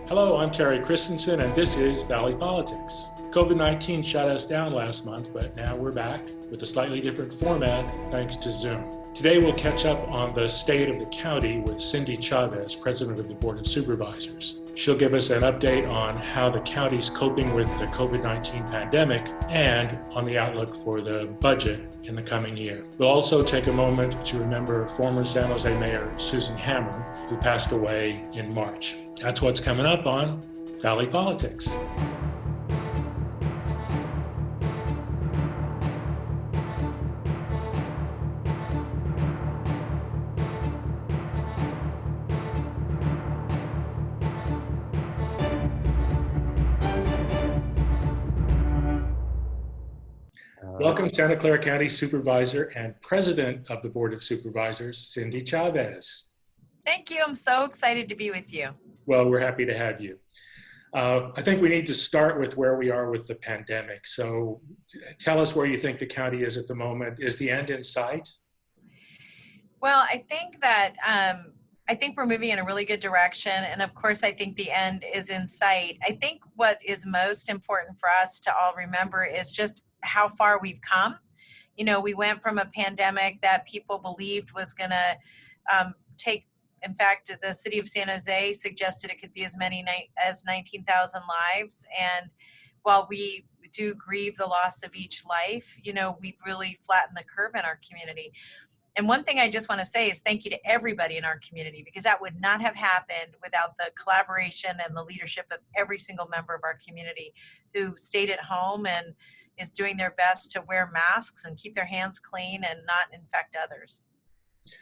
Hello, I'm Terry Christensen, and this is Valley Politics. COVID-19 shut us down last month, but now we're back with a slightly different format thanks to Zoom. Today we'll catch up on the state of the county with Cindy Chavez, President of the Board of Supervisors. She'll give us an update on how the county's coping with the COVID-19 pandemic and on the outlook for the budget in the coming year. We'll also take a moment to remember former San Jose Mayor Susan Hammond, who passed away in March. That's what's coming up on Valley Politics. Welcome, Santa Clara County Supervisor and President of the Board of Supervisors, Cindy Chavez. Thank you. I'm so excited to be with you. Well, we're happy to have you. I think we need to start with where we are with the pandemic. So tell us where you think the county is at the moment. Is the end in sight? Well, I think that we're moving in a really good direction. And of course, I think the end is in sight. I think what is most important for us to all remember is just how far we've come. You know, we went from a pandemic that people believed was going to take. In fact, the city of San Jose suggested it could be as many as 19,000 lives. And while we do grieve the loss of each life, you know, we've really flattened the curve in our community. And one thing I just want to say is thank you to everybody in our community, because that would not have happened without the collaboration and the leadership of every single member of our community who stayed at home and is doing their best to wear masks and keep their hands clean and not infect others.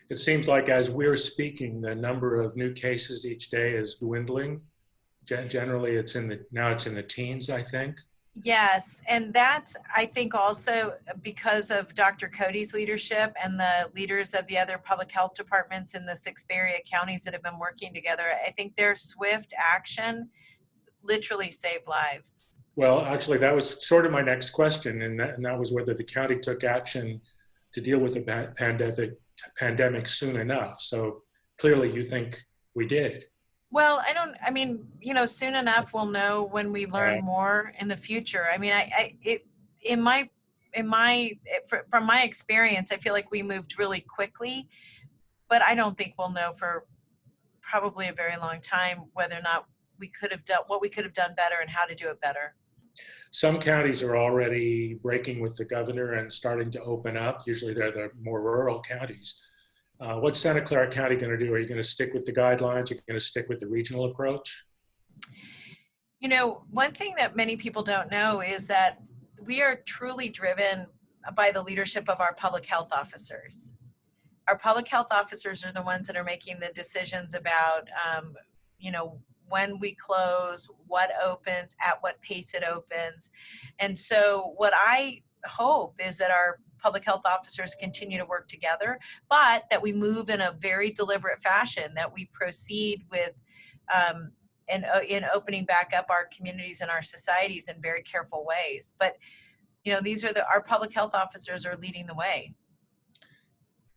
It seems like as we're speaking, the number of new cases each day is dwindling. Generally, it's in the teens, I think. Yes, and that's, I think, also because of Dr. Cody's leadership and the leaders of the other public health departments in the 6 Bay Area counties that have been working together. I think their swift action literally saved lives. Well, actually, that was sort of my next question, and that was whether the county took action to deal with the pandemic soon enough. So clearly you think we did. Well, soon enough we'll know when we learn more in the future. I mean, from my experience, I feel like we moved really quickly, but I don't think we'll know for probably a very long time whether or not we could have done what we could have done better and how to do it better. Some counties are already breaking with the governor and starting to open up. Usually they're the more rural counties. What's Santa Clara County going to do? Are you going to stick with the guidelines? Are you going to stick with the regional approach? You know, one thing that many people don't know is that we are truly driven by the leadership of our public health officers. Our public health officers are the ones that are making the decisions about, when we close, what opens, at what pace it opens. And so what I hope is that our public health officers continue to work together, but that we move in a very deliberate fashion, that we proceed with in opening back up our communities and our societies in very careful ways. But, you know, our public health officers are leading the way.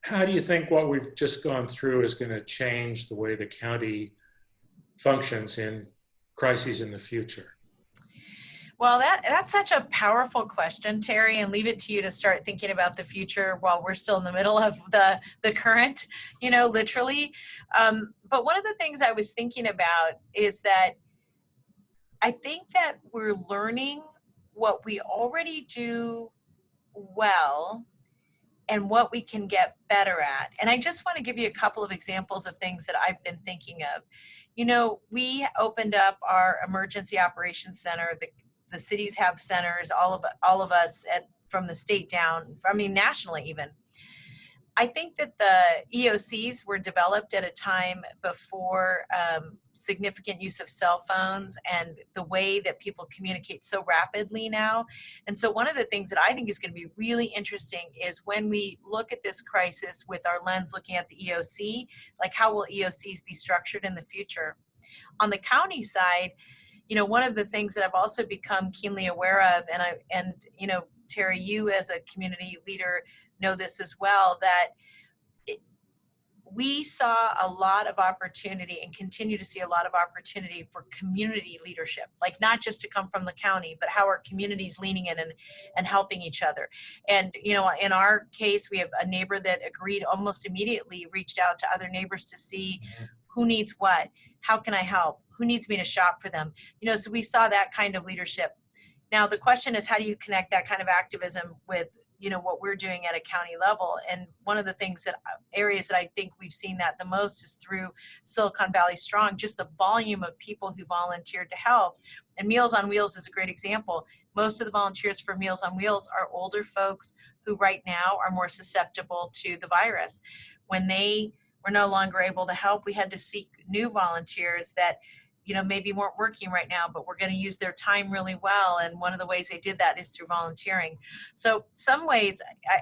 How do you think what we've just gone through is going to change the way the county functions in crises in the future? Well, that's such a powerful question, Terry, and leave it to you to start thinking about the future while we're still in the middle of the current, literally. But one of the things I was thinking about is that I think that we're learning what we already do well and what we can get better at. And I just want to give you a couple of examples of things that I've been thinking of. You know, we opened up our emergency operations center. The cities have centers, all of us from the state down, nationally even. I think that the EOCs were developed at a time before significant use of cell phones and the way that people communicate so rapidly now. And so one of the things that I think is going to be really interesting is when we look at this crisis with our lens looking at the EOC, like how will EOCs be structured in the future? On the county side, one of the things that I've also become keenly aware of, and Terry, you as a community leader know this as well, that we saw a lot of opportunity and continue to see a lot of opportunity for community leadership, like not just to come from the county, but how our communities leaning in and helping each other. And, you know, in our case, we have a neighbor that agreed almost immediately, reached out to other neighbors to see who needs what, how can I help, who needs me to shop for them. You know, so we saw that kind of leadership. Now, the question is, how do you connect that kind of activism with, you know, what we're doing at a county level? And one of the things that areas that I think we've seen that the most is through Silicon Valley Strong, just the volume of people who volunteered to help. And Meals on Wheels is a great example. Most of the volunteers for Meals on Wheels are older folks who right now are more susceptible to the virus. When they were no longer able to help, we had to seek new volunteers that, you know, maybe weren't working right now, but we're going to use their time really well. And one of the ways they did that is through volunteering. So some ways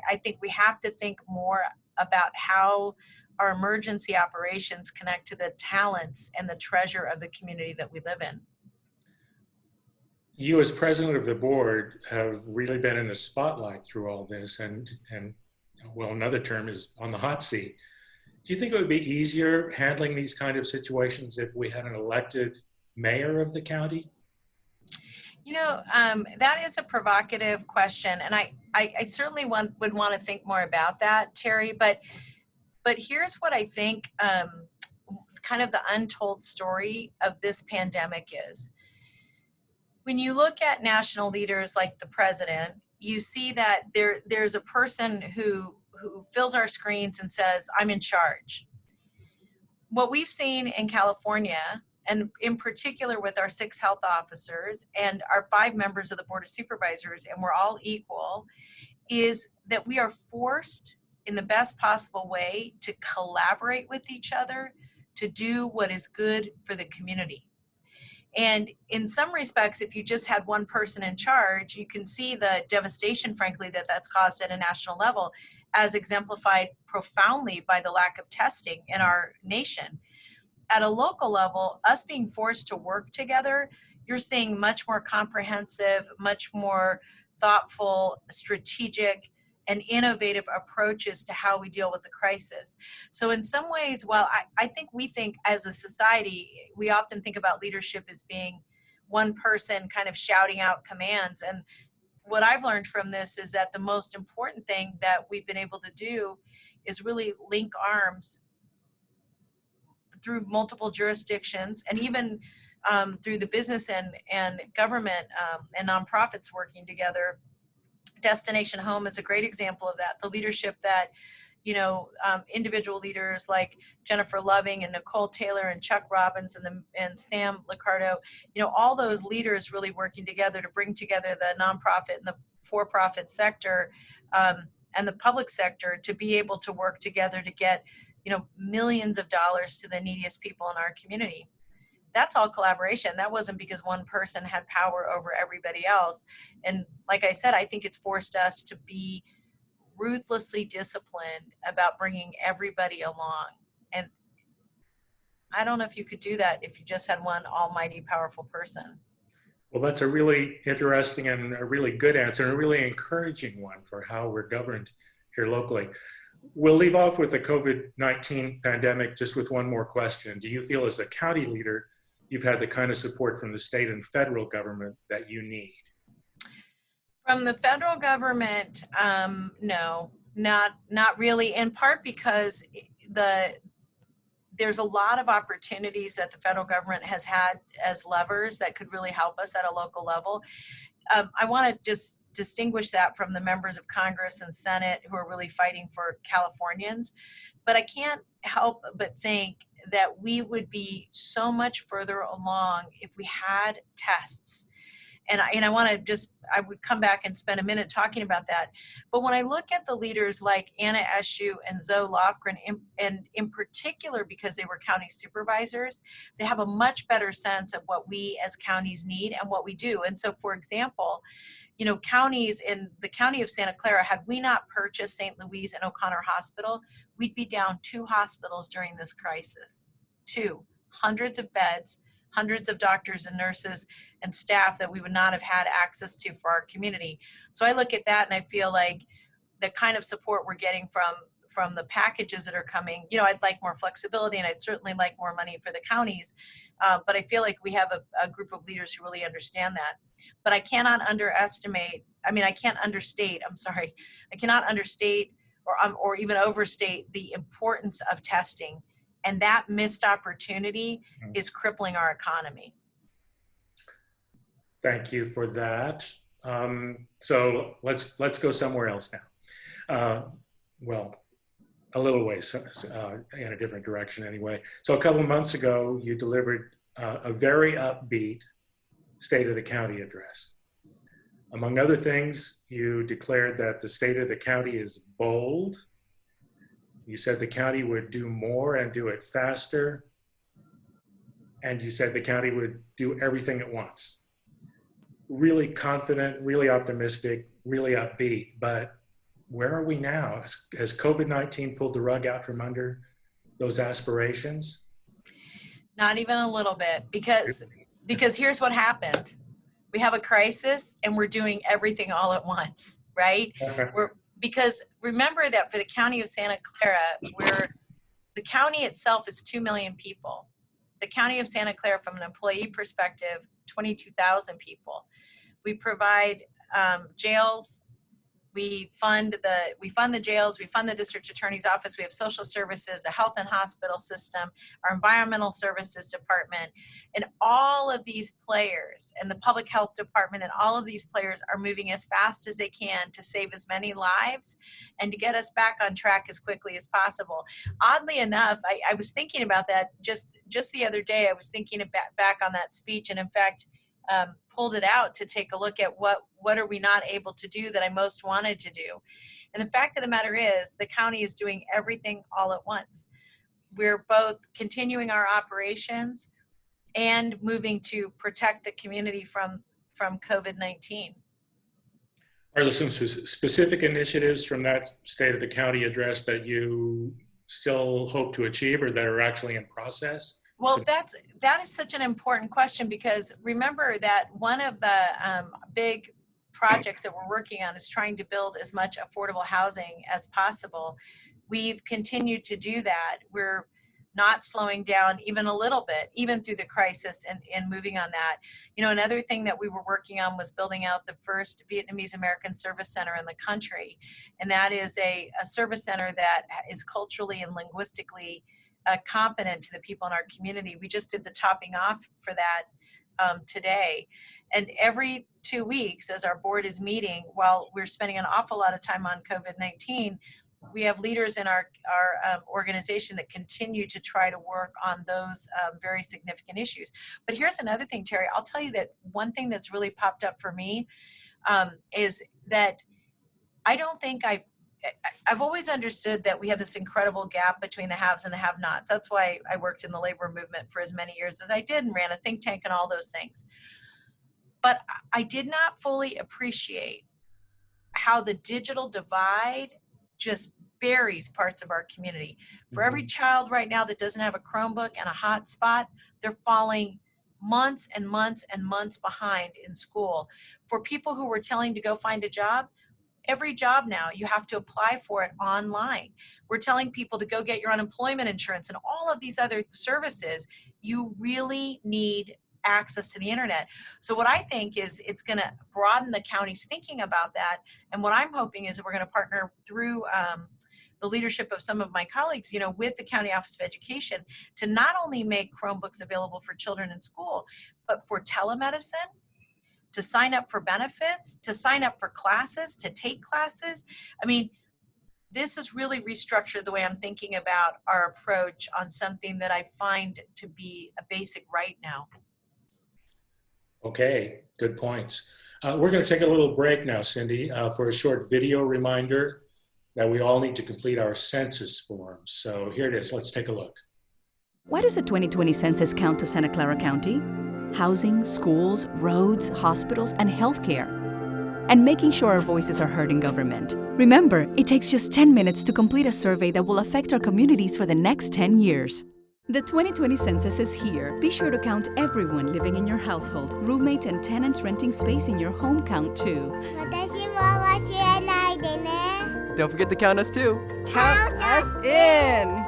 I think we have to think more about how our emergency operations connect to the talents and the treasure of the community that we live in. You as president of the board have really been in the spotlight through all this, and well, another term is on the hot seat. Do you think it would be easier handling these kind of situations if we had an elected mayor of the county? You know, that is a provocative question, and I certainly would want to think more about that, Terry. But here's what I think kind of the untold story of this pandemic is. When you look at national leaders like the president, you see that there's a person who fills our screens and says, I'm in charge. What we've seen in California, and in particular with our 6 health officers and our 5 members of the Board of Supervisors, and we're all equal, is that we are forced in the best possible way to collaborate with each other to do what is good for the community. And in some respects, if you just had one person in charge, you can see the devastation, frankly, that's caused at a national level, as exemplified profoundly by the lack of testing in our nation. At a local level, us being forced to work together, you're seeing much more comprehensive, much more thoughtful, strategic, and innovative approaches to how we deal with the crisis. So in some ways, while I think we think as a society, we often think about leadership as being one person kind of shouting out commands. And what I've learned from this is that the most important thing that we've been able to do is really link arms through multiple jurisdictions, and even through the business and government and nonprofits working together. Destination Home is a great example of that. The leadership that, you know, individual leaders like Jennifer Loving and Nicole Taylor and Chuck Robbins and Sam Liccardo, you know, all those leaders really working together to bring together the nonprofit and the for-profit sector and the public sector to be able to work together to get, you know, millions of dollars to the neediest people in our community. That's all collaboration. That wasn't because one person had power over everybody else. And like I said, I think it's forced us to be ruthlessly disciplined about bringing everybody along. And I don't know if you could do that if you just had one almighty powerful person. Well, that's a really interesting and a really good answer, and a really encouraging one for how we're governed here locally. We'll leave off with the COVID-19 pandemic just with one more question. Do you feel as a county leader, you've had the kind of support from the state and federal government that you need? From the federal government, no, not really, in part because there's a lot of opportunities that the federal government has had as levers that could really help us at a local level. I want to just distinguish that from the members of Congress and Senate who are really fighting for Californians. But I can't help but think that we would be so much further along if we had tests. And I want to I would come back and spend a minute talking about that. But when I look at the leaders like Anna Eshoo and Zoe Lofgren, and in particular because they were county supervisors, they have a much better sense of what we as counties need and what we do. And so, for example, you know, counties in the county of Santa Clara, had we not purchased St. Louis and O'Connor Hospital, we'd be down 2 hospitals during this crisis. 2, hundreds of beds, hundreds of doctors and nurses and staff that we would not have had access to for our community. So I look at that and I feel like the kind of support we're getting from the packages that are coming. I'd like more flexibility, and I'd certainly like more money for the counties. But I feel like we have a group of leaders who really understand that. But I cannot understate, or even overstate the importance of testing. And that missed opportunity is crippling our economy. Thank you for that. So let's go somewhere else now. Well, a little ways in a different direction anyway. So a couple of months ago, you delivered a very upbeat State of the County address. Among other things, you declared that the state of the county is bold. You said the county would do more and do it faster. And you said the county would do everything at once. Really confident, really optimistic, really upbeat. But where are we now? Has COVID-19 pulled the rug out from under those aspirations? Not even a little bit, because here's what happened. We have a crisis and we're doing everything all at once, right? Because remember that for the county of Santa Clara, the county itself is 2 million people. The county of Santa Clara, from an employee perspective, 22,000 people. We provide jails. We fund the jails, we fund the district attorney's office, we have social services, a health and hospital system, our environmental services department, and all of these players, and the public health department, and all of these players are moving as fast as they can to save as many lives and to get us back on track as quickly as possible. Oddly enough, I was thinking about that just the other day. I was thinking back on that speech, and in fact, pulled it out to take a look at what are we not able to do that I most wanted to do. And the fact of the matter is the county is doing everything all at once. We're both continuing our operations and moving to protect the community from COVID-19. Are there some specific initiatives from that State of the County address that you still hope to achieve or that are actually in process? Well, that is such an important question, because remember that one of the big projects that we're working on is trying to build as much affordable housing as possible. We've continued to do that. We're not slowing down even a little bit, even through the crisis, and moving on that. Another thing that we were working on was building out the first Vietnamese American service center in the country. And that is a service center that is culturally and linguistically competent to the people in our community. We just did the topping off for that today. And every 2 weeks, as our board is meeting, while we're spending an awful lot of time on COVID-19, we have leaders in our organization that continue to try to work on those very significant issues. But here's another thing, Terry. I'll tell you that one thing that's really popped up for me is that I don't think I've always understood that we have this incredible gap between the haves and the have-nots. That's why I worked in the labor movement for as many years as I did and ran a think tank and all those things. But I did not fully appreciate how the digital divide just buries parts of our community. For every child right now that doesn't have a Chromebook and a hotspot, they're falling months and months and months behind in school. For people who were telling to go find a job, every job now, you have to apply for it online. We're telling people to go get your unemployment insurance and all of these other services. You really need access to the internet. So what I think is it's going to broaden the county's thinking about that. And what I'm hoping is that we're going to partner through the leadership of some of my colleagues, with the County Office of Education, to not only make Chromebooks available for children in school, but for telemedicine, to sign up for benefits, to sign up for classes, to take classes. I mean, this has really restructured the way I'm thinking about our approach on something that I find to be a basic right now. Okay, good points. We're going to take a little break now, Cindy, for a short video reminder that we all need to complete our census forms. So here it is. Let's take a look. Why does the 2020 census count to Santa Clara County? Housing, schools, roads, hospitals, and healthcare. And making sure our voices are heard in government. Remember, it takes just 10 minutes to complete a survey that will affect our communities for the next 10 years. The 2020 census is here. Be sure to count everyone living in your household. Roommates and tenants renting space in your home count too. Don't forget to count us too. Count us in.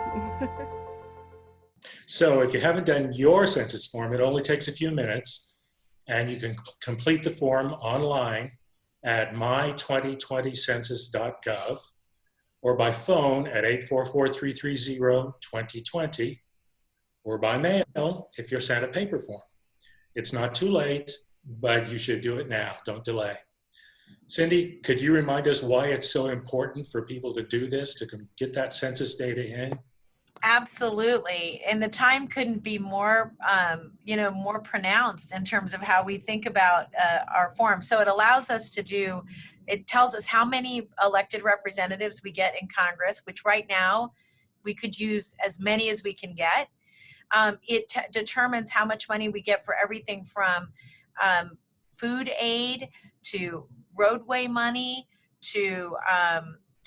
So if you haven't done your census form, it only takes a few minutes, and you can complete the form online at my2020census.gov or by phone at 844-330-2020 or by mail if you're sent a paper form. It's not too late, but you should do it now. Don't delay. Cindy, could you remind us why it's so important for people to do this, to get that census data in? Absolutely. And the time couldn't be more, more pronounced in terms of how we think about our form. So it allows us to it tells us how many elected representatives we get in Congress, which right now we could use as many as we can get. It determines how much money we get for everything from food aid to roadway money to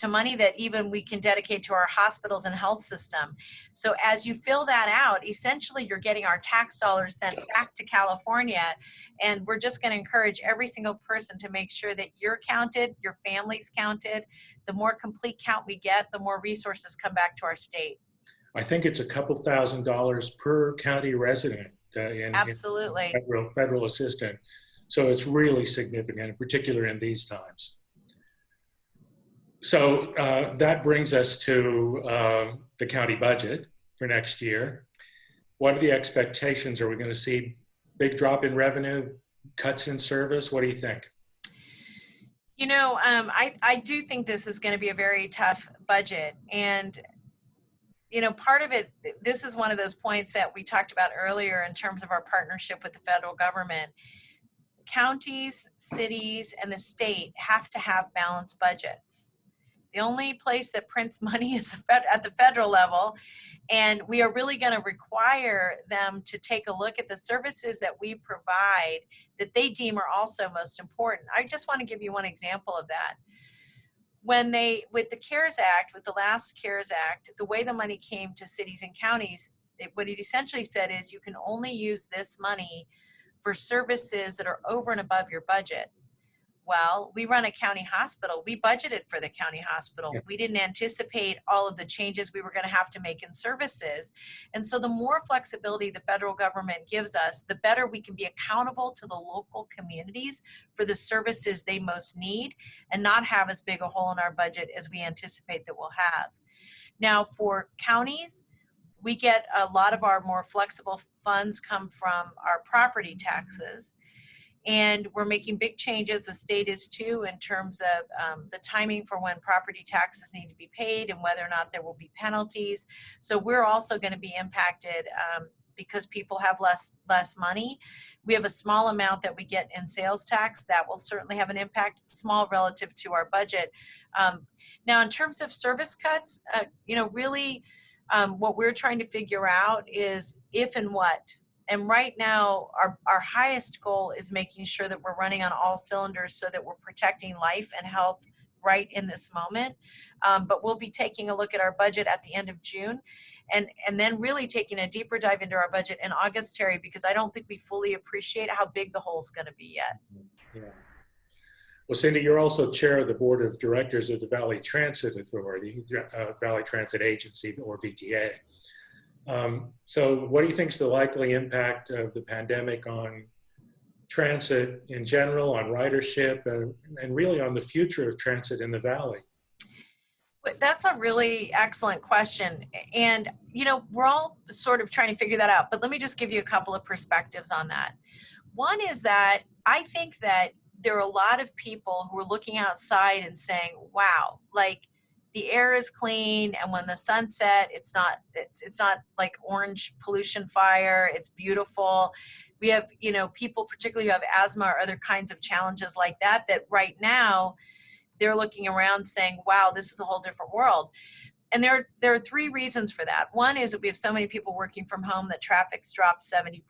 money that even we can dedicate to our hospitals and health system. So as you fill that out, essentially you're getting our tax dollars sent back to California, and we're just going to encourage every single person to make sure that you're counted, your family's counted. The more complete count we get, the more resources come back to our state. I think it's a couple $1,000s per county resident Absolutely. in federal assistance. So it's really significant, in particular in these times. So that brings us to the county budget for next year. What are the expectations? Are we going to see big drop in revenue, cuts in service? What do you think? I do think this is going to be a very tough budget. And, part of it, this is one of those points that we talked about earlier in terms of our partnership with the federal government. Counties, cities, and the state have to have balanced budgets. The only place that prints money is at the federal level, and we are really going to require them to take a look at the services that we provide that they deem are also most important. I just want to give you one example of that. With the CARES Act, with the last CARES Act, the way the money came to cities and counties, what it essentially said is you can only use this money for services that are over and above your budget. Well, we run a county hospital. We budgeted for the county hospital. We didn't anticipate all of the changes we were going to have to make in services. And so the more flexibility the federal government gives us, the better we can be accountable to the local communities for the services they most need and not have as big a hole in our budget as we anticipate that we'll have. Now, for counties, we get a lot of our more flexible funds come from our property taxes. And we're making big changes, the state is too, in terms of the timing for when property taxes need to be paid and whether or not there will be penalties. So we're also going to be impacted because people have less money. We have a small amount that we get in sales tax. That will certainly have an impact, small relative to our budget. Now, in terms of service cuts, really what we're trying to figure out is if and what. And right now, our highest goal is making sure that we're running on all cylinders so that we're protecting life and health right in this moment. But we'll be taking a look at our budget at the end of June and then really taking a deeper dive into our budget in August, Terry, because I don't think we fully appreciate how big the hole's going to be yet. Yeah. Well, Cindy, you're also chair of the board of directors of the Valley Transit Authority, Valley Transit Agency, or VTA. So what do you think is the likely impact of the pandemic on transit in general, on ridership, and really on the future of transit in the Valley? That's a really excellent question. And, we're all sort of trying to figure that out, but let me just give you a couple of perspectives on that. One is that I think that there are a lot of people who are looking outside and saying, wow, the air is clean, and when the sun set, it's not like orange pollution fire. It's beautiful. We have, people particularly who have asthma or other kinds of challenges like that right now they're looking around saying, wow, this is a whole different world. And there are three reasons for that. One is that we have so many people working from home that traffic's dropped 70%.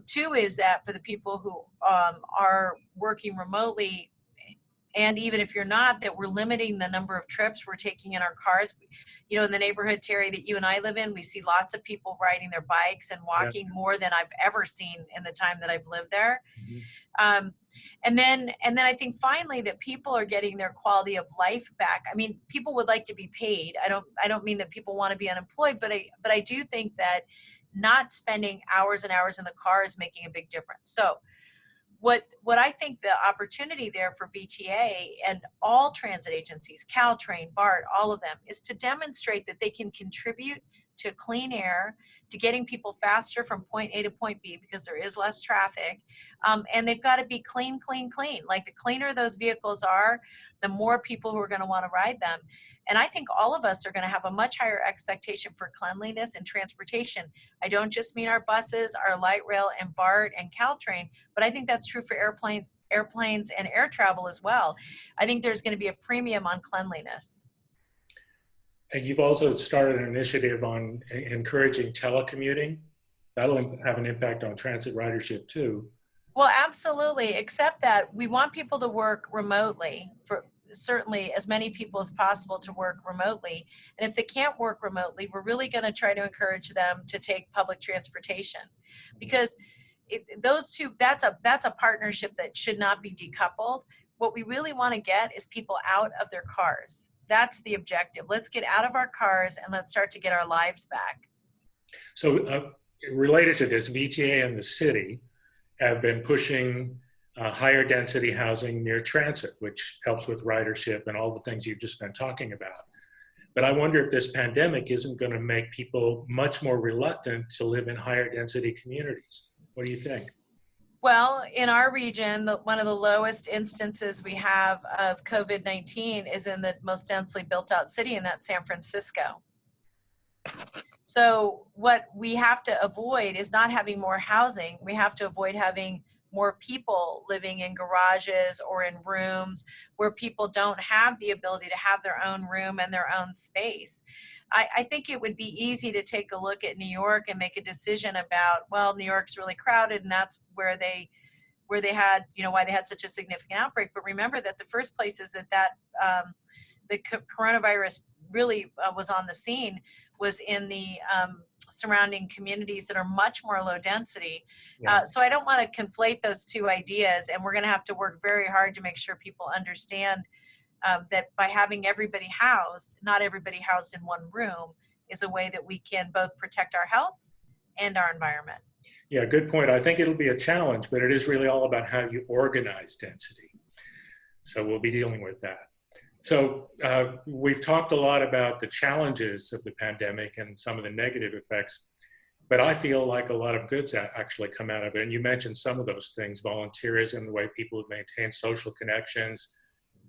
Two is that for the people who are working remotely, And even if you're not, that we're limiting the number of trips we're taking in our cars. You know, in the neighborhood, Terry, that you and I live in, we see lots of people riding their bikes and walking more than I've ever seen in the time that I've lived there. And then I think finally that people are getting their quality of life back. I mean, people would like to be paid. I don't mean that people want to be unemployed, but I do think that not spending hours and hours in the car is making a big difference. So what I think the opportunity there for VTA and all transit agencies, Caltrain, BART, all of them, is to demonstrate that they can contribute to clean air, to getting people faster from point A to point B because there is less traffic. And they've got to be clean, clean, clean. Like the cleaner those vehicles are, the more people who are going to want to ride them. And I think all of us are going to have a much higher expectation for cleanliness and transportation. I don't just mean our buses, our light rail and BART and Caltrain, but I think that's true for airplanes and air travel as well. I think there's going to be a premium on cleanliness. And you've also started an initiative on encouraging telecommuting. That'll have an impact on transit ridership too. Well, absolutely, except that we want people to work remotely, for certainly as many people as possible to work remotely. And if they can't work remotely, we're really going to try to encourage them to take public transportation, because those two, that's a partnership that should not be decoupled. What we really want to get is people out of their cars. That's the objective. Let's get out of our cars and let's start to get our lives back. So related to this, VTA and the city have been pushing higher density housing near transit, which helps with ridership and all the things you've just been talking about. But I wonder if this pandemic isn't going to make people much more reluctant to live in higher density communities. What do you think? Well, in our region, one of the lowest instances we have of COVID-19 is in the most densely built out city, and that's San Francisco. So what we have to avoid is not having more housing. We have to avoid having more people living in garages or in rooms where people don't have the ability to have their own room and their own space. I think it would be easy to take a look at New York and make a decision about, well, New York's really crowded and that's where they had, you know, why they had such a significant outbreak. But remember that the first places that the coronavirus really was on the scene was in the surrounding communities that are much more low density. So I don't want to conflate those two ideas, and we're going to have to work very hard to make sure people understand that by having everybody housed, not everybody housed in one room, is a way that we can both protect our health and our environment. Yeah, good point. I think it'll be a challenge, but it is really all about how you organize density. So we'll be dealing with that. So we've talked a lot about the challenges of the pandemic and some of the negative effects, but I feel like a lot of goods actually come out of it. And you mentioned some of those things, volunteerism, the way people have maintained social connections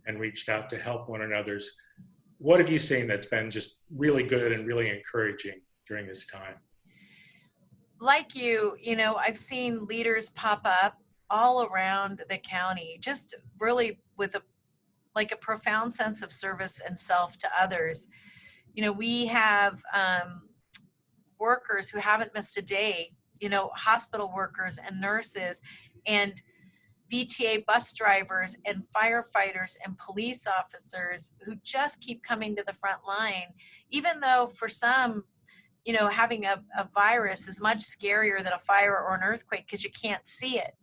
and reached out to help one another. What have you seen that's been just really good and really encouraging during this time? Like you know, I've seen leaders pop up all around the county, just really with a profound sense of service and self to others. You know, we have workers who haven't missed a day, you know, hospital workers and nurses and VTA bus drivers and firefighters and police officers who just keep coming to the front line, even though for some, you know, having a virus is much scarier than a fire or an earthquake because you can't see it.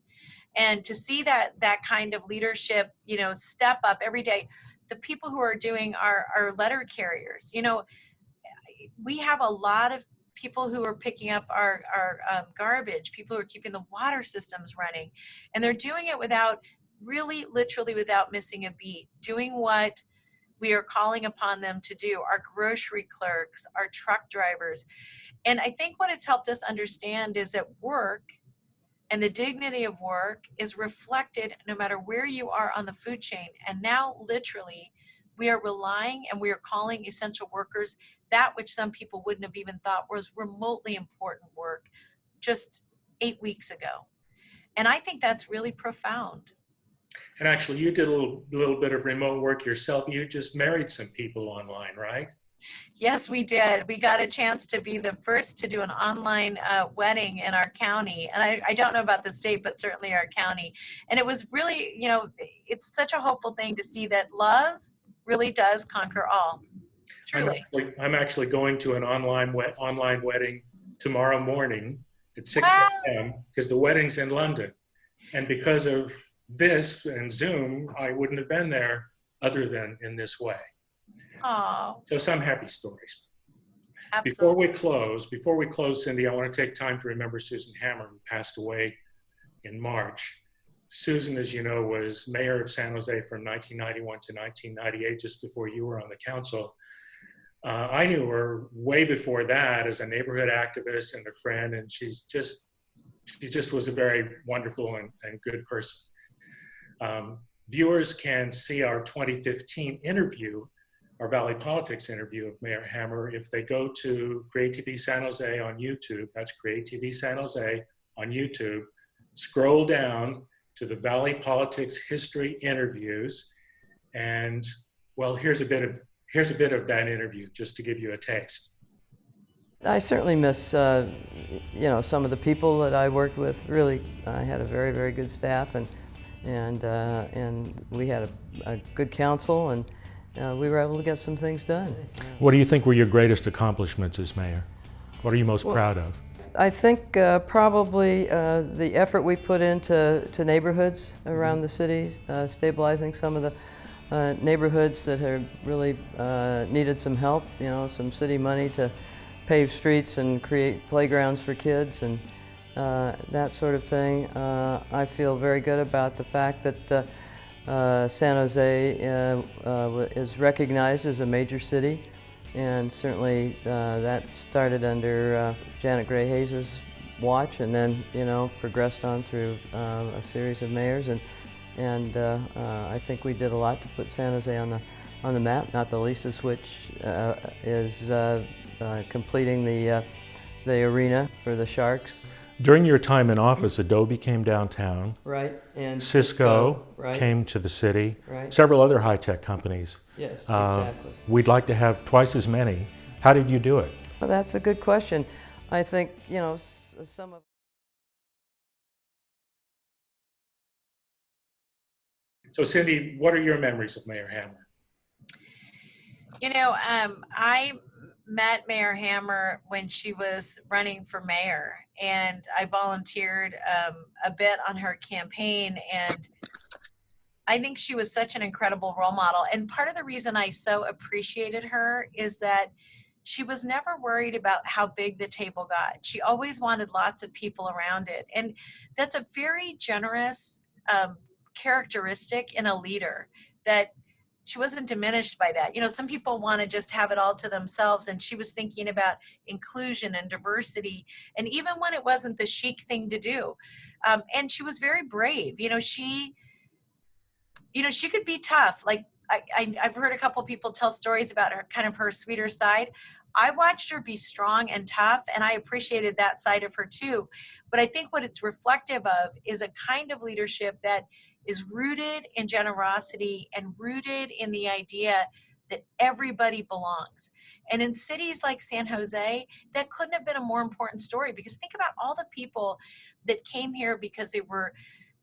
And to see that kind of leadership, you know, step up every day. The people who are doing our letter carriers, you know, we have a lot of people who are picking up our garbage, people who are keeping the water systems running, and they're doing it without really, literally without missing a beat, doing what we are calling upon them to do, our grocery clerks, our truck drivers. And I think what it's helped us understand is that work and the dignity of work is reflected no matter where you are on the food chain. And now literally we are relying and we are calling essential workers that which some people wouldn't have even thought was remotely important work just 8 weeks ago. And I think that's really profound. And actually, you did a little bit of remote work yourself. You just married some people online, right? Yes, we did. We got a chance to be the first to do an online wedding in our county. And I don't know about the state, but certainly our county. And it was really, it's such a hopeful thing to see that love really does conquer all. Truly. I'm actually going to an online wedding tomorrow morning at 6 Wow. a.m. because the wedding's in London. And because of this and Zoom, I wouldn't have been there other than in this way. Oh, So some happy stories. absolutely. Before we close, Cindy, I want to take time to remember Susan Hammond, who passed away in March. Susan, as you know, was mayor of San Jose from 1991 to 1998, just before you were on the council. I knew her way before that as a neighborhood activist and a friend, and she just was a very wonderful and good person. Viewers can see our 2015 interview, our Valley Politics interview of Mayor Hammer, if they go to CreaTV San Jose on YouTube. That's CreaTV San Jose on YouTube. Scroll down to the Valley Politics History interviews, and well, here's a bit of that interview just to give you a taste. I certainly miss, some of the people that I worked with. Really, I had a very, very good staff, and we had a good council, and we were able to get some things done. What do you think were your greatest accomplishments as mayor? What are you most proud of? I think probably the effort we put into neighborhoods around the city, stabilizing some of the neighborhoods that have really needed some help, some city money to pave streets and create playgrounds for kids and that sort of thing. I feel very good about the fact that San Jose is recognized as a major city, and certainly that started under Janet Gray Hayes' watch, and then progressed on through a series of mayors, and I think we did a lot to put San Jose on the map, not the least of which is completing the arena for the Sharks. During your time in office, Adobe came downtown. Right, and Cisco right, came to the city. right. Several other high-tech companies. Yes, exactly. We'd like to have twice as many. How did you do it? Well, that's a good question. I think, some of... So Cindy, what are your memories of Mayor Hammer? I met Mayor Hammer when she was running for mayor, and I volunteered a bit on her campaign, and I think she was such an incredible role model. And part of the reason I so appreciated her is that she was never worried about how big the table got. She always wanted lots of people around it. And that's a very generous characteristic in a leader, that she wasn't diminished by that. Some people want to just have it all to themselves, and she was thinking about inclusion and diversity, and even when it wasn't the chic thing to do. And she was very brave. She could be tough. Like I've heard a couple of people tell stories about her, kind of her sweeter side. I watched her be strong and tough, and I appreciated that side of her too. But I think what it's reflective of is a kind of leadership that is rooted in generosity and rooted in the idea that everybody belongs. And in cities like San Jose, that couldn't have been a more important story, because think about all the people that came here because they were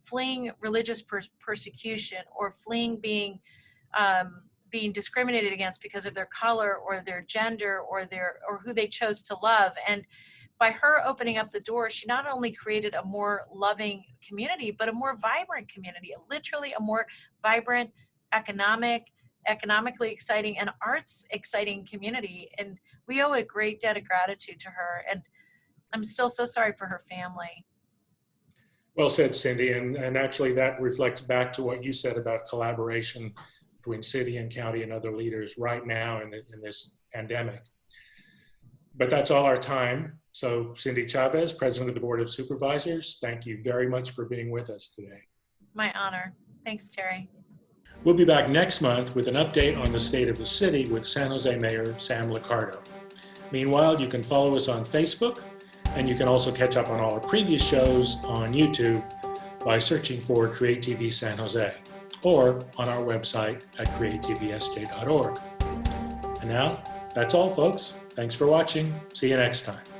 fleeing religious persecution, or fleeing being discriminated against because of their color or their gender or who they chose to love. And by her opening up the door, she not only created a more loving community, but a more vibrant community, literally a more vibrant, economically exciting, and arts exciting community. And we owe a great debt of gratitude to her. And I'm still so sorry for her family. Well said, Cindy. And actually that reflects back to what you said about collaboration between city and county and other leaders right now in this pandemic. But that's all our time. So Cindy Chavez, President of the Board of Supervisors, thank you very much for being with us today. My honor. Thanks, Terry. We'll be back next month with an update on the state of the city with San Jose Mayor Sam Liccardo. Meanwhile, you can follow us on Facebook, and you can also catch up on all our previous shows on YouTube by searching for CreaTV San Jose, or on our website at creatvsj.org. And now, That's all, folks. Thanks for watching. See you next time.